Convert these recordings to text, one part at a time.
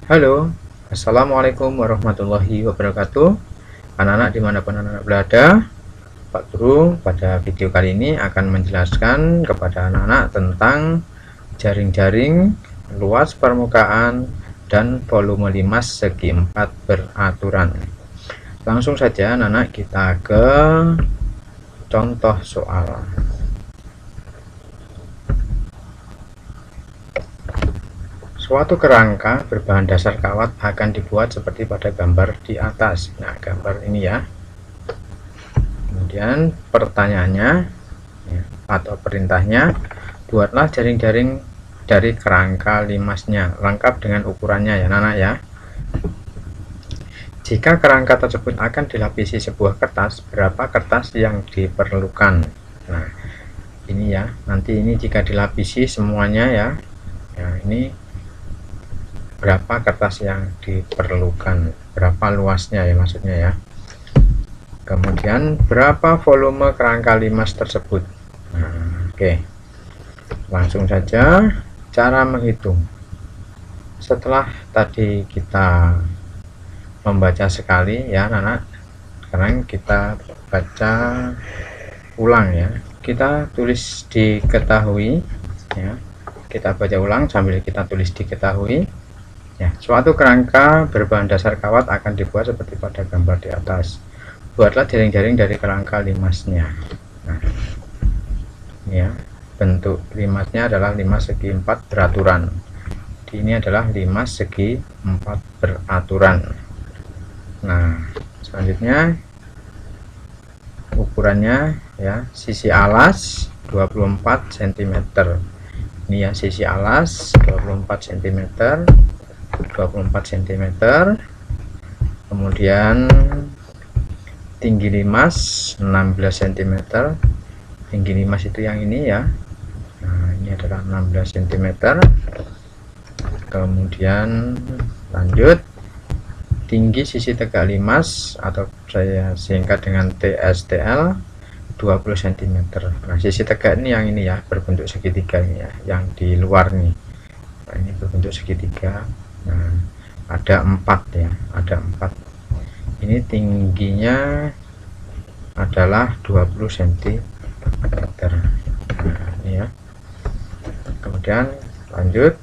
Halo, Assalamualaikum warahmatullahi wabarakatuh. Anak-anak dimanapun anak-anak berada, Pak Guru pada video kali ini akan menjelaskan kepada anak-anak tentang jaring-jaring, luas permukaan, dan volume limas segi 4 beraturan. Langsung saja anak-anak kita ke contoh soal. Suatu kerangka berbahan dasar kawat akan dibuat seperti pada gambar di atas. Nah, gambar ini ya. Kemudian pertanyaannya ya, atau perintahnya, buatlah jaring-jaring dari kerangka limasnya lengkap dengan ukurannya ya Nana ya. Jika kerangka tersebut akan dilapisi sebuah kertas, berapa kertas yang diperlukan? Nah, ini ya, nanti ini jika dilapisi semuanya ya. Ya, ini berapa kertas yang diperlukan, berapa luasnya ya maksudnya ya. Kemudian berapa volume kerangka limas tersebut. Nah, oke, langsung saja cara menghitung. Setelah tadi kita membaca sekali ya anak, sekarang kita baca ulang ya, kita tulis diketahui ya, kita baca ulang sambil kita tulis diketahui ya. Suatu kerangka berbahan dasar kawat akan dibuat seperti pada gambar di atas. Buatlah jaring-jaring dari kerangka limasnya. Nah, ini ya, bentuk limasnya adalah limas segi 4 beraturan. Ini adalah limas segi 4 beraturan. Nah, selanjutnya ukurannya ya, sisi alas 24 cm. Ini ya, sisi alas 24 cm, 24 cm. Kemudian tinggi limas 16 cm. Tinggi limas itu yang ini ya. Nah, ini adalah 16 cm. Kemudian lanjut, tinggi sisi tegak limas atau saya singkat dengan TSTL 20 cm. Nah, sisi tegak ini yang ini ya, berbentuk segitiga ini ya, yang di luar nih. Nah, ini berbentuk segitiga. Nah, ada 4 ya, ada 4. Ini tingginya adalah 20 cm. Nah, ini ya. Kemudian lanjut,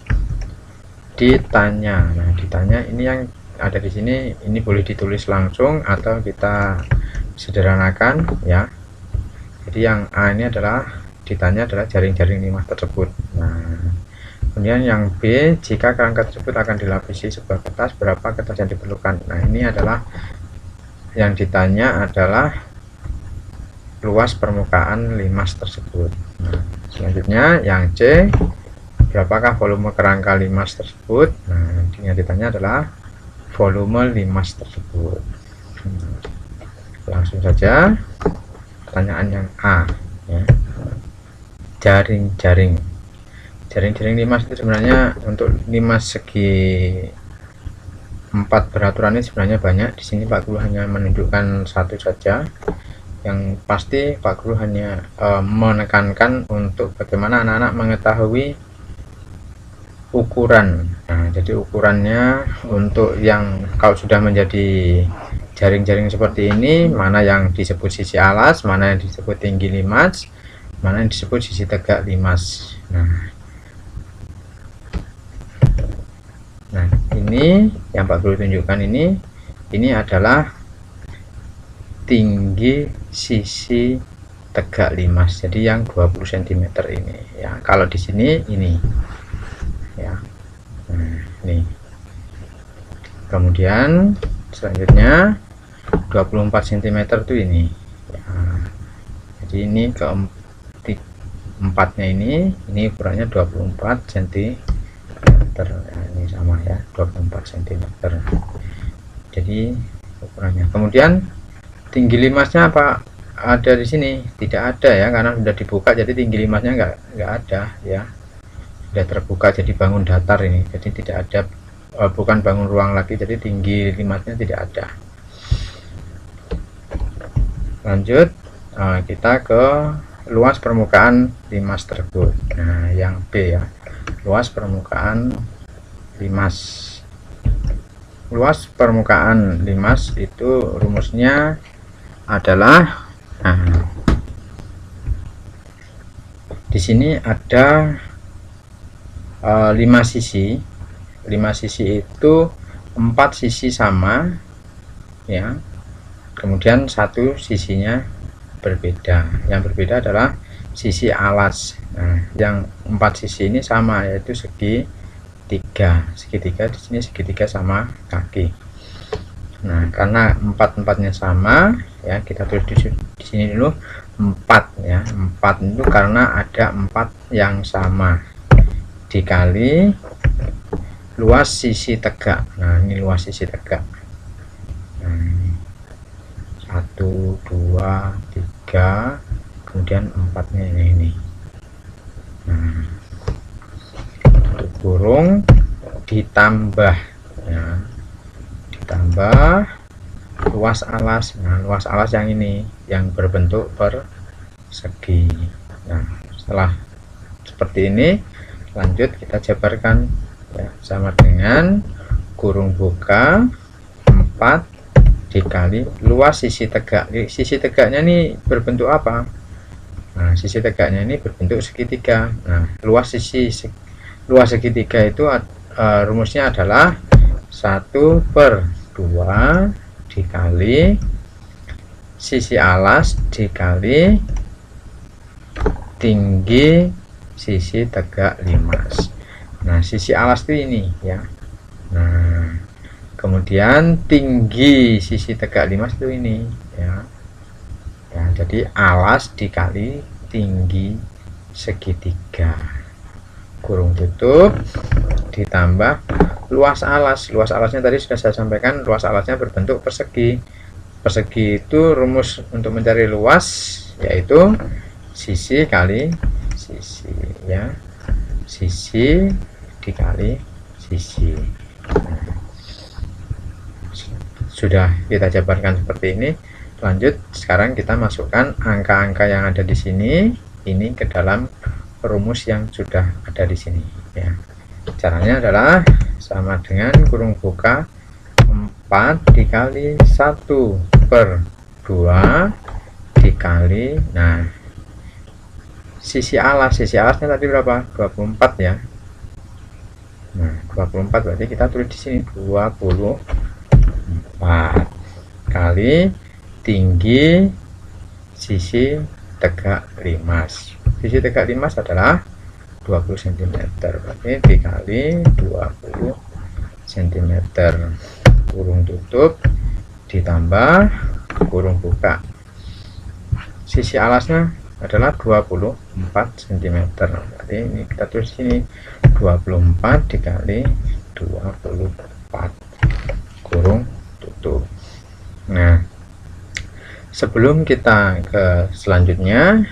ditanya. Nah, ditanya ini yang ada di sini, ini boleh ditulis langsung atau kita sederhanakan ya. Jadi yang A ini adalah ditanya adalah jaring-jaring limas tersebut. Nah, kemudian yang B, jika kerangka tersebut akan dilapisi sebuah kertas, berapa kertas yang diperlukan? Nah, ini adalah yang ditanya adalah luas permukaan limas tersebut. Nah, selanjutnya yang C, berapakah volume kerangka limas tersebut? Nah, yang ditanya adalah volume limas tersebut. Langsung saja pertanyaan yang A ya. Jaring-jaring limas itu sebenarnya untuk limas segi 4 beraturan ini sebenarnya banyak. Di sini Pak Guru hanya menunjukkan satu saja. Yang pasti Pak Guru hanya menekankan untuk bagaimana anak-anak mengetahui ukuran. Nah, jadi ukurannya untuk yang kalau sudah menjadi jaring-jaring seperti ini, mana yang disebut sisi alas, mana yang disebut tinggi limas, mana yang disebut sisi tegak limas. Nah, ini yang Pak Guru tunjukkan ini adalah tinggi sisi tegak limas. Jadi yang 20 cm ini ya. Kalau di sini ini ya. Nah, ini. Kemudian selanjutnya 24 cm itu ini ya. Jadi ini keempatnya ini ukurannya 24 cm ya, ini sama ya, 24 cm. Jadi ukurannya. Kemudian tinggi limasnya apa ada di sini? Tidak ada ya, karena sudah dibuka, jadi tinggi limasnya enggak ada ya, sudah terbuka, jadi bangun datar ini, jadi tidak ada, bukan bangun ruang lagi, jadi tinggi limasnya tidak ada. Lanjut, kita ke luas permukaan limas tersebut. Nah, yang B ya, luas permukaan limas. luas permukaan limas itu rumusnya adalah, nah, di sini ada 5 sisi. 5 sisi itu 4 sisi sama ya, kemudian satu sisinya berbeda. Yang berbeda adalah sisi alas. Nah, yang 4 sisi ini sama, yaitu segitiga. Segitiga di sini segitiga sama kaki. Nah, karena empatnya sama ya, kita tulis di sini dulu 4 ya. 4 itu karena ada 4 yang sama dikali luas sisi tegak. Nah, ini luas sisi tegak. Nah, ini 1 2 3, kemudian 4-nya ini. Nah, tutup kurung ditambah ya, ditambah luas alas. Nah, luas alas yang ini yang berbentuk persegi. Nah, setelah seperti ini, lanjut kita jabarkan ya, sama dengan kurung buka 4 dikali luas sisi tegak. Sisi tegaknya ini berbentuk apa? Nah, sisi tegaknya ini berbentuk segitiga. Nah, luas segitiga itu rumusnya adalah 1/2 dikali sisi alas dikali tinggi sisi tegak limas. Nah, sisi alas itu ini ya. Nah, kemudian tinggi sisi tegak limas itu ini ya. Ya, jadi alas dikali tinggi segitiga, kurung tutup ditambah luas alas. Luas alasnya tadi sudah saya sampaikan, luas alasnya berbentuk persegi. Persegi itu rumus untuk mencari luas yaitu sisi kali sisi ya, sisi dikali sisi. Sudah kita jabarkan seperti ini. Lanjut, sekarang kita masukkan angka-angka yang ada di sini ini ke dalam rumus yang sudah ada di sini ya. Caranya adalah sama dengan kurung buka 4 dikali 1/2 dikali, nah, sisi alasnya tadi berapa? 24 ya. Nah, 24 berarti kita tulis di sini 24 kali tinggi sisi tegak limas. Sisi tegak limas adalah 20 cm, berarti dikali 20 cm, kurung tutup ditambah kurung buka. Sisi alasnya adalah 24 cm, berarti ini kita tulis sini 24 dikali 24, kurung tutup. Nah, sebelum kita ke selanjutnya,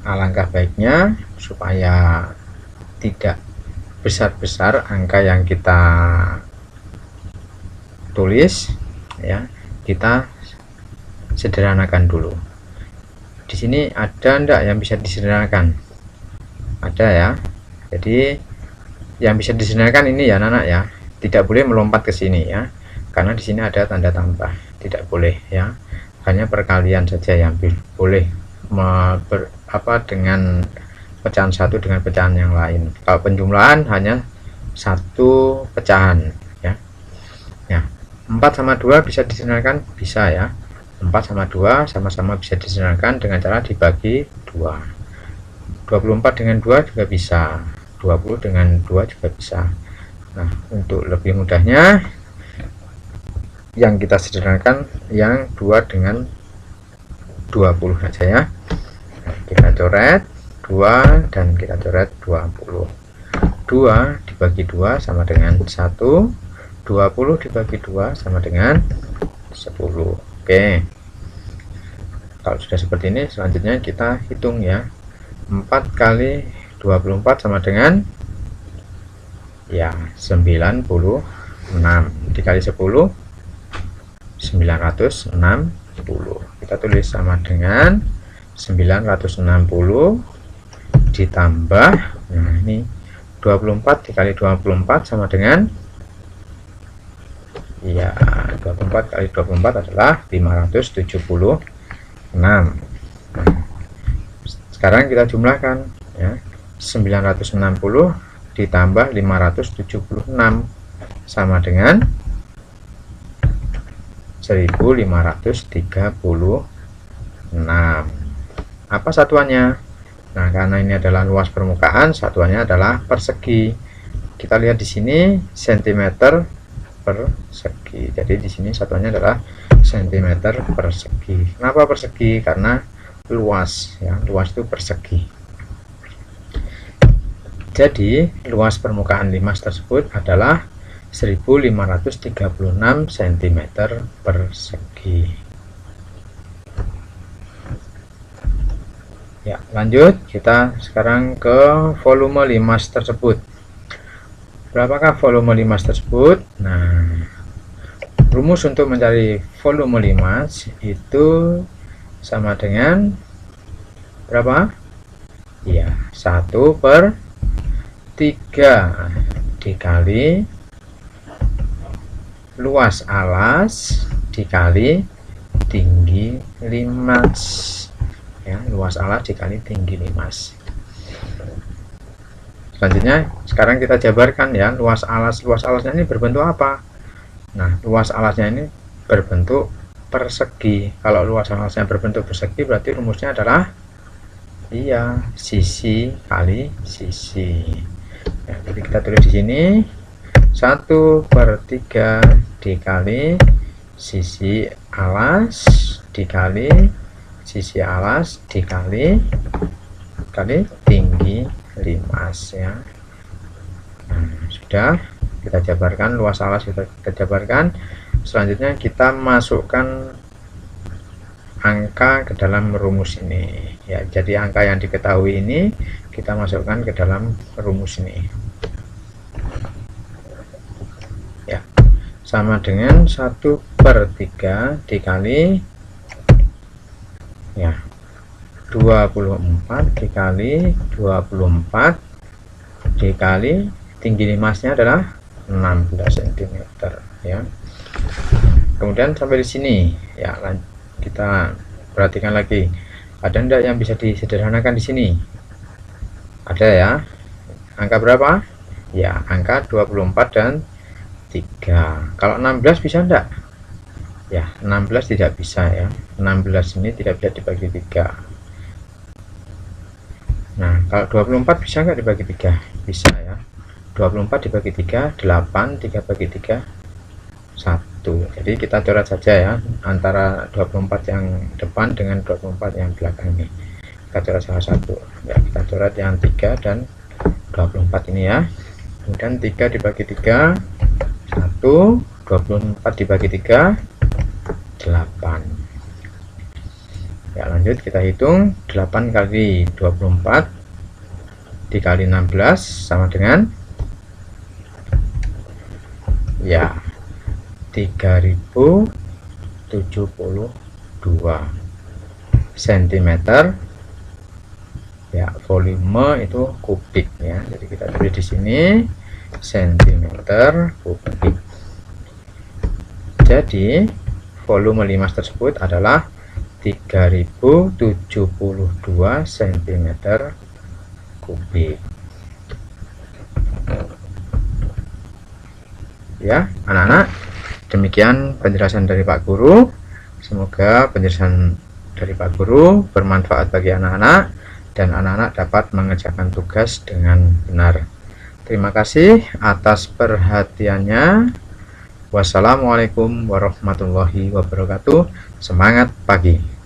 alangkah baiknya supaya tidak besar-besar angka yang kita tulis ya, kita sederhanakan dulu. Di sini ada enggak yang bisa disederhanakan? Ada ya. Jadi yang bisa disederhanakan ini ya anak-anak ya, tidak boleh melompat ke sini ya, karena di sini ada tanda tambah, tidak boleh ya. Hanya perkalian saja yang boleh dengan pecahan satu dengan pecahan yang lain. Kalau penjumlahan hanya satu pecahan ya. Ya, 4 sama 2 bisa disederhanakan, bisa ya. 4 sama 2 sama-sama bisa disederhanakan dengan cara dibagi 2. 24 dengan 2 juga bisa, 20 dengan 2 juga bisa. Nah, untuk lebih mudahnya yang kita sederhanakan yang 2 dengan 20 saja ya. Kita coret 2 dan kita coret 20. 2 dibagi 2 sama dengan 1, 20 dibagi 2 sama dengan 10. Oke, kalau sudah seperti ini, selanjutnya kita hitung ya. 4 kali 24 sama dengan ya 96, dikali 10 960. Kita tulis sama dengan 960 ditambah, nah ini 24 dikali 24 sama dengan Ya, 24 kali 24 adalah 576. Nah, sekarang kita jumlahkan ya. 960 ditambah 576 sama dengan 1536. Apa satuannya? Nah, karena ini adalah luas permukaan, satuannya adalah persegi. Kita lihat di sini cm persegi. Jadi di sini satuannya adalah cm persegi. Kenapa persegi? Karena luas ya, luas itu persegi. Jadi luas permukaan limas tersebut adalah 1536 cm persegi. Ya, lanjut kita sekarang ke volume limas tersebut. Berapakah volume limas tersebut? Nah, rumus untuk mencari volume limas itu sama dengan berapa? Ya, 1/3 dikali luas alas dikali tinggi limas. Ya, luas alas dikali tinggi limas. Selanjutnya sekarang kita jabarkan ya, luas alasnya ini berbentuk apa? Nah, luas alasnya ini berbentuk persegi. Kalau luas alasnya berbentuk persegi berarti rumusnya adalah iya, sisi kali sisi. Ya, jadi kita tulis di sini 1/3 dikali sisi alas dikali sisi alas dikali tinggi limas ya. Nah, sudah kita jabarkan luas alas, kita jabarkan. Selanjutnya kita masukkan angka ke dalam rumus ini ya. Jadi angka yang diketahui ini kita masukkan ke dalam rumus ini ya, sama dengan 1/3 dikali ya 24 dikali 24 dikali tinggi limasnya adalah 16 cm ya. Kemudian sampai di sini ya, kita perhatikan lagi, ada enggak yang bisa disederhanakan di sini? Ada ya. Angka berapa? Ya, angka 24 dan 3. Kalau 16 bisa enggak? Ya, 16 tidak bisa ya. 16 ini tidak bisa dibagi 3. Nah, kalau 24 bisa nggak dibagi 3? Bisa ya. 24 dibagi 3, 8, 3 bagi 3, 1. Jadi kita coret saja ya, antara 24 yang depan dengan 24 yang belakang ini. Kita coret salah satu. Ya, kita coret yang 3 dan 24 ini ya. Kemudian 3 dibagi 3, 1, 24 dibagi 3, 8. Ya, lanjut kita hitung. 8 kali 24 dikali 16 sama dengan ya 3072 cm ya. Volume itu kubik ya, jadi kita tulis di sini cm kubik. Jadi volume limas tersebut adalah 3072 cm kubik ya anak-anak. Demikian penjelasan dari Pak Guru. Semoga penjelasan dari Pak Guru bermanfaat bagi anak-anak dan anak-anak dapat mengerjakan tugas dengan benar. Terima kasih atas perhatiannya. Wassalamualaikum warahmatullahi wabarakatuh. Semangat pagi.